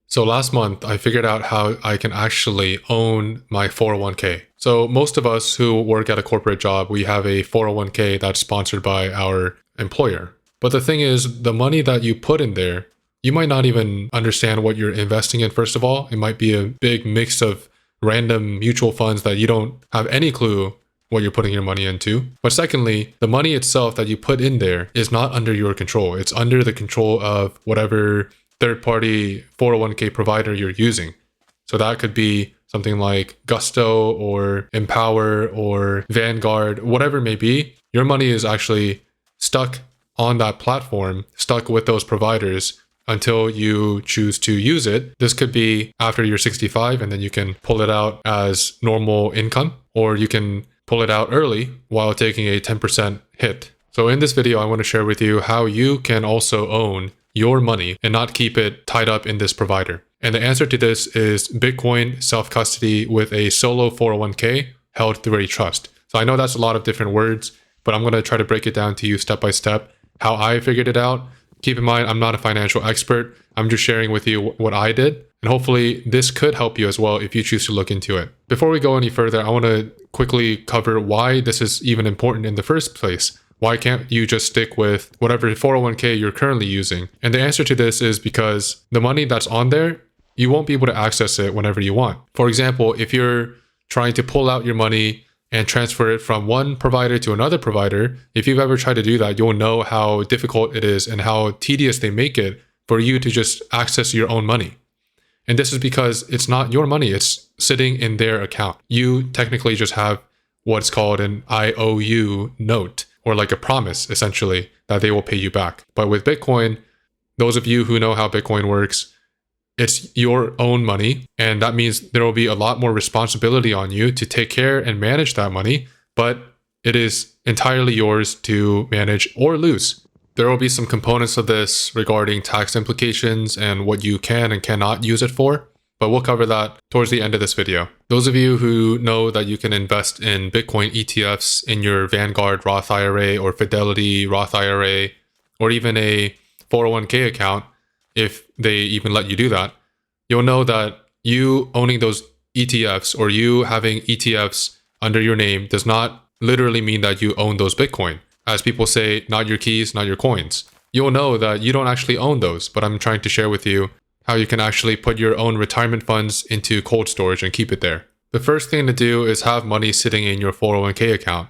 So last month, I figured out how I can actually own my 401k. So most of us who work at a corporate job, we have a 401k that's sponsored by our employer. But the thing is, the money that you put in there, you might not even understand what you're investing in, first of all. It might be a big mix of random mutual funds that you don't have any clue what you're putting your money into. But secondly, the money itself that you put in there is not under your control. It's under the control of whatever third-party 401k provider you're using. So that could be something like Gusto or Empower or Vanguard, whatever it may be. Your money is actually stuck on that platform, stuck with those providers until you choose to use it. This could be after you're 65 and then you can pull it out as normal income, or you can pull it out early while taking a 10% hit. So in this video, I want to share with you how you can also own your money and not keep it tied up in this provider. And the answer to this is Bitcoin self-custody with a solo 401k held through a trust. So I know that's a lot of different words, but I'm going to try to break it down to you step by step, how I figured it out. Keep in mind, I'm not a financial expert. I'm just sharing with you what I did. And hopefully this could help you as well if you choose to look into it. Before we go any further, I want to quickly cover why this is even important in the first place. Why can't you just stick with whatever 401k you're currently using? And the answer to this is because the money that's on there, you won't be able to access it whenever you want. For example, if you're trying to pull out your money and transfer it from one provider to another provider, if you've ever tried to do that, you'll know how difficult it is and how tedious they make it for you to just access your own money. And this is because it's not your money, it's sitting in their account. You technically just have what's called an IOU note, or like a promise, essentially, that they will pay you back. But with Bitcoin, those of you who know how Bitcoin works, it's your own money. And that means there will be a lot more responsibility on you to take care and manage that money, but it is entirely yours to manage or lose. There will be some components of this regarding tax implications and what you can and cannot use it for, but we'll cover that towards the end of this video. Those of you who know that you can invest in Bitcoin ETFs in your Vanguard Roth IRA or Fidelity Roth IRA, or even a 401k account, if they even let you do that, you'll know that you owning those ETFs or you having ETFs under your name does not literally mean that you own those Bitcoin. As people say, not your keys, not your coins. You'll know that you don't actually own those, but I'm trying to share with you how you can actually put your own retirement funds into cold storage and keep it there. The first thing to do is have money sitting in your 401k account.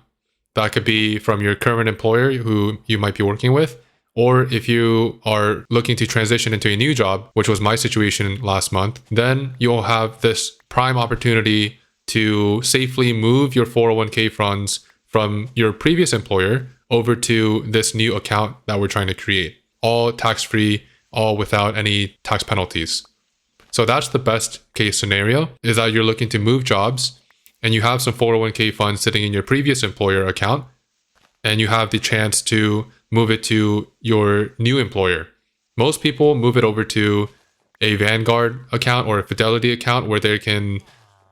That could be from your current employer who you might be working with, or if you are looking to transition into a new job, which was my situation last month, then you'll have this prime opportunity to safely move your 401k funds from your previous employer over to this new account that we're trying to create. All tax-free, all without any tax penalties. So that's the best case scenario, is that you're looking to move jobs and you have some 401k funds sitting in your previous employer account and you have the chance to move it to your new employer. Most people move it over to a Vanguard account or a Fidelity account where they can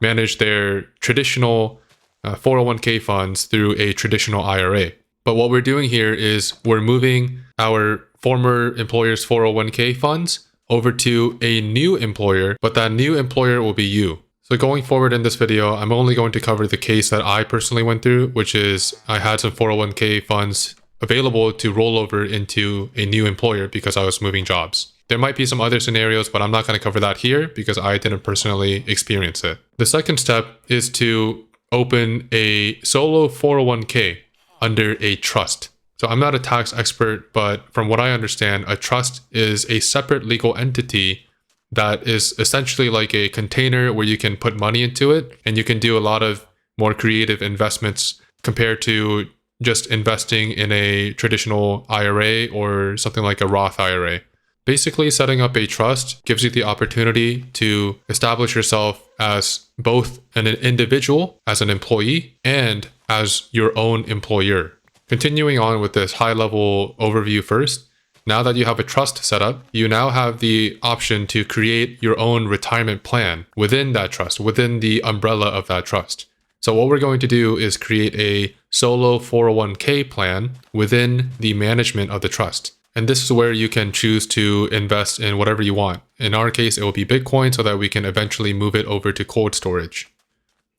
manage their traditional 401k funds through a traditional IRA. But what we're doing here is we're moving our former employer's 401k funds over to a new employer, but that new employer will be you. So going forward in this video, I'm only going to cover the case that I personally went through, which is I had some 401k funds available to roll over into a new employer because I was moving jobs. There might be some other scenarios, but I'm not going to cover that here because I didn't personally experience it. The second step is to open a solo 401k under a trust. So I'm not a tax expert, but from what I understand, a trust is a separate legal entity that is essentially like a container where you can put money into it and you can do a lot of more creative investments compared to just investing in a traditional IRA or something like a Roth IRA. Basically, setting up a trust gives you the opportunity to establish yourself as both an individual, as an employee, and as your own employer. Continuing on with this high-level overview first, now that you have a trust set up, you now have the option to create your own retirement plan within that trust, within the umbrella of that trust. So what we're going to do is create a solo 401k plan within the management of the trust. And this is where you can choose to invest in whatever you want. In our case, it will be Bitcoin so that we can eventually move it over to cold storage.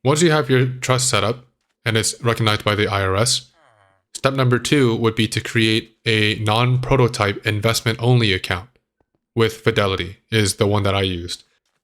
Once you have your trust set up and it's recognized by the IRS, step number 2 would be to create a non-prototype investment-only account with Fidelity is the one that I used.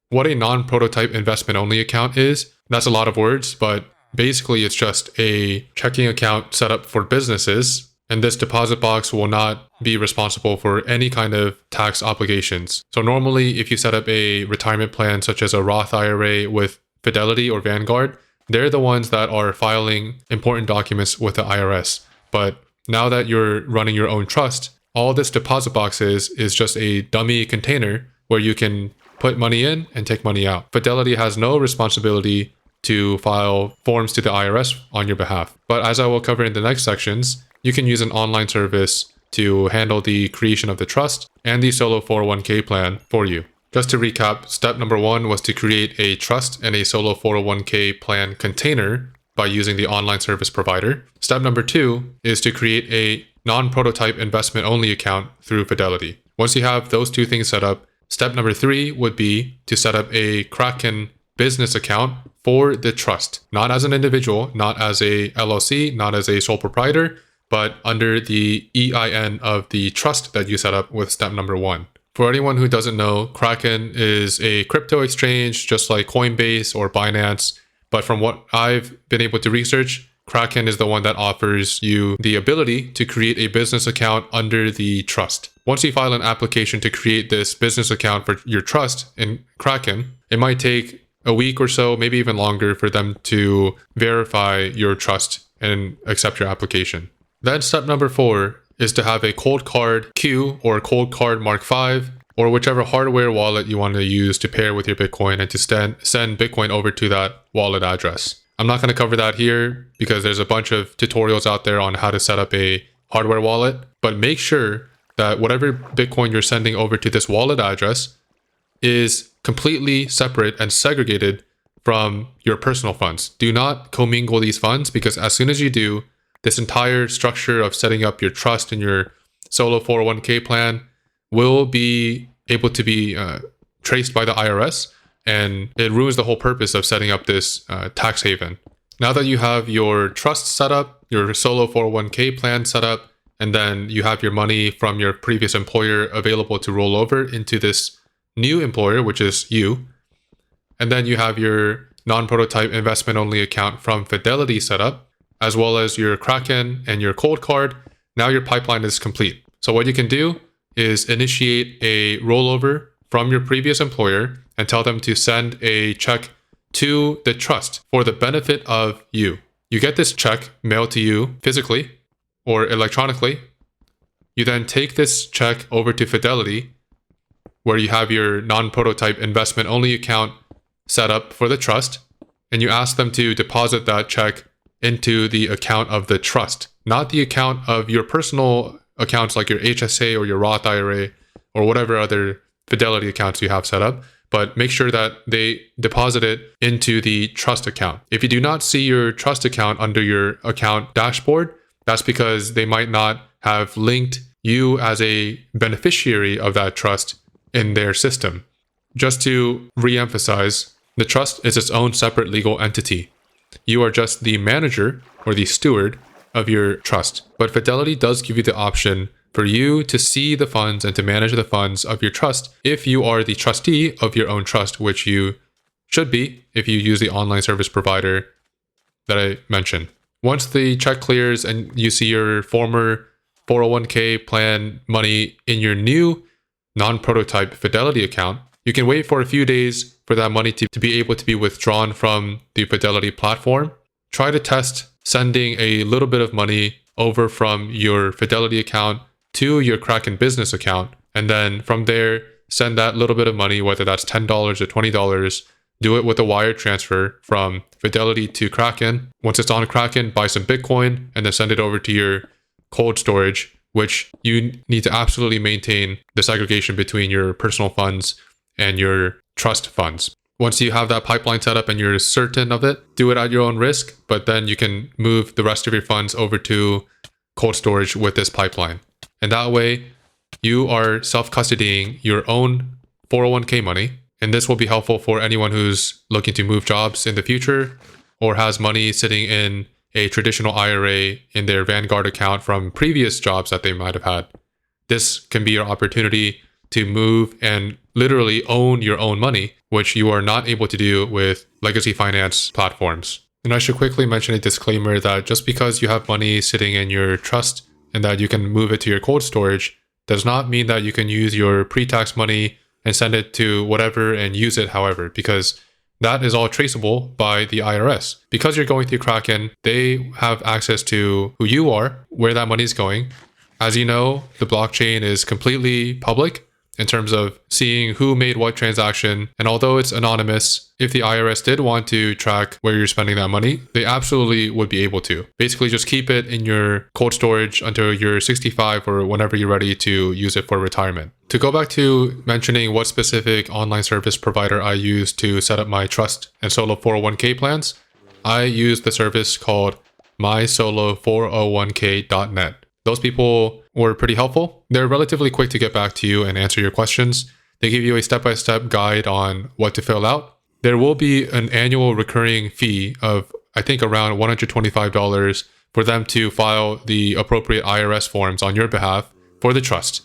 What a non-prototype investment-only account is, that's a lot of words, but basically it's just a checking account set up for businesses, and this deposit box will not be responsible for any kind of tax obligations. So normally if you set up a retirement plan such as a Roth IRA with Fidelity or Vanguard, they're the ones that are filing important documents with the IRS. But now that you're running your own trust, all this deposit box is just a dummy container where you can put money in and take money out. Fidelity has no responsibility to file forms to the IRS on your behalf. But as I will cover in the next sections, you can use an online service to handle the creation of the trust and the solo 401k plan for you. Just to recap, step number 1 was to create a trust and a solo 401k plan container by using the online service provider. Step number 2 is to create a non-prototype investment-only account through Fidelity. Once you have those 2 things set up, step number 3 would be to set up a Kraken business account for the trust, not as an individual, not as a LLC, not as a sole proprietor, but under the EIN of the trust that you set up with step number 1. For anyone who doesn't know, Kraken is a crypto exchange just like Coinbase or Binance. But from what I've been able to research, Kraken is the one that offers you the ability to create a business account under the trust. Once you file an application to create this business account for your trust in Kraken, it might take a week or so, maybe even longer, for them to verify your trust and accept your application. Then step number 4 is to have a Cold Card Q or Cold Card Mark V or whichever hardware wallet you want to use to pair with your Bitcoin and to send Bitcoin over to that wallet address. I'm not going to cover that here because there's a bunch of tutorials out there on how to set up a hardware wallet, but make sure that whatever Bitcoin you're sending over to this wallet address is completely separate and segregated from your personal funds. Do not commingle these funds because as soon as you do, this entire structure of setting up your trust and your solo 401k plan will be able to be traced by the IRS, and it ruins the whole purpose of setting up this tax haven. Now that you have your trust set up, your solo 401k plan set up, and then you have your money from your previous employer available to roll over into this new employer, which is you, and then you have your non-prototype investment-only account from Fidelity set up, as well as your Kraken and your Cold Card, now your pipeline is complete. So what you can do is initiate a rollover from your previous employer and tell them to send a check to the trust for the benefit of you. You get this check mailed to you physically or electronically. You then take this check over to Fidelity, where you have your non-prototype investment-only account set up for the trust, and you ask them to deposit that check into the account of the trust, not the account of your personal accounts like your HSA or your Roth IRA or whatever other Fidelity accounts you have set up, but make sure that they deposit it into the trust account. If you do not see your trust account under your account dashboard, that's because they might not have linked you as a beneficiary of that trust in their system. Just to re-emphasize, the trust is its own separate legal entity. You are just the manager or the steward of your trust. But Fidelity does give you the option for you to see the funds and to manage the funds of your trust if you are the trustee of your own trust, which you should be if you use the online service provider that I mentioned. Once the check clears and you see your former 401k plan money in your new non-prototype Fidelity account, you can wait for a few days for that money to be able to be withdrawn from the Fidelity platform. Try to test sending a little bit of money over from your Fidelity account to your Kraken business account. And then from there, send that little bit of money, whether that's $10 or $20, do it with a wire transfer from Fidelity to Kraken. Once it's on Kraken, buy some Bitcoin and then send it over to your cold storage, which you need to absolutely maintain the segregation between your personal funds and your trust funds. Once you have that pipeline set up and you're certain of it, do it at your own risk, but then you can move the rest of your funds over to cold storage with this pipeline. And that way, you are self-custodying your own 401k money. And this will be helpful for anyone who's looking to move jobs in the future or has money sitting in a traditional IRA in their Vanguard account from previous jobs that they might have had. This can be your opportunity to move and literally own your own money, which you are not able to do with legacy finance platforms. And I should quickly mention a disclaimer that just because you have money sitting in your trust and that you can move it to your cold storage does not mean that you can use your pre-tax money and send it to whatever and use it however, because that is all traceable by the IRS. Because you're going through Kraken, they have access to who you are, where that money is going. As you know, the blockchain is completely public in terms of seeing who made what transaction. And although it's anonymous, if the IRS did want to track where you're spending that money, they absolutely would be able to. Basically, just keep it in your cold storage until you're 65 or whenever you're ready to use it for retirement. To go back to mentioning what specific online service provider I use to set up my trust and solo 401k plans, I use the service called mysolo401k.net. Those people were pretty helpful. They're relatively quick to get back to you and answer your questions. They give you a step-by-step guide on what to fill out. There will be an annual recurring fee of, I think, around $125 for them to file the appropriate IRS forms on your behalf for the trust.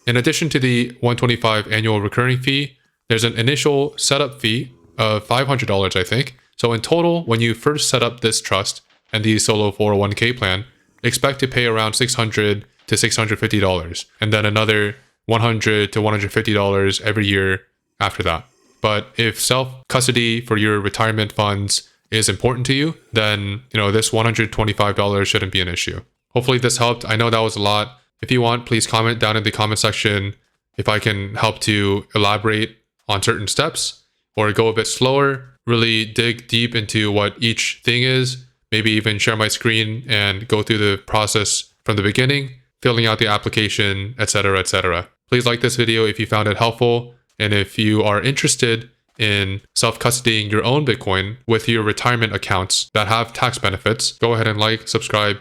In addition to the $125 annual recurring fee, there's an initial setup fee of $500, I think. So in total, when you first set up this trust and the solo 401k plan, expect to pay around $600 to $650, and then another $100 to $150 every year after that. But if self-custody for your retirement funds is important to you, then this $125 shouldn't be an issue. Hopefully this helped. I know that was a lot. If you want, please comment down in the comment section if I can help to elaborate on certain steps or go a bit slower, really dig deep into what each thing is. Maybe even share my screen and go through the process from the beginning, filling out the application, etc., etc. Please like this video if you found it helpful. And if you are interested in self-custodying your own Bitcoin with your retirement accounts that have tax benefits, go ahead and like, subscribe.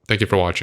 Thank you for watching.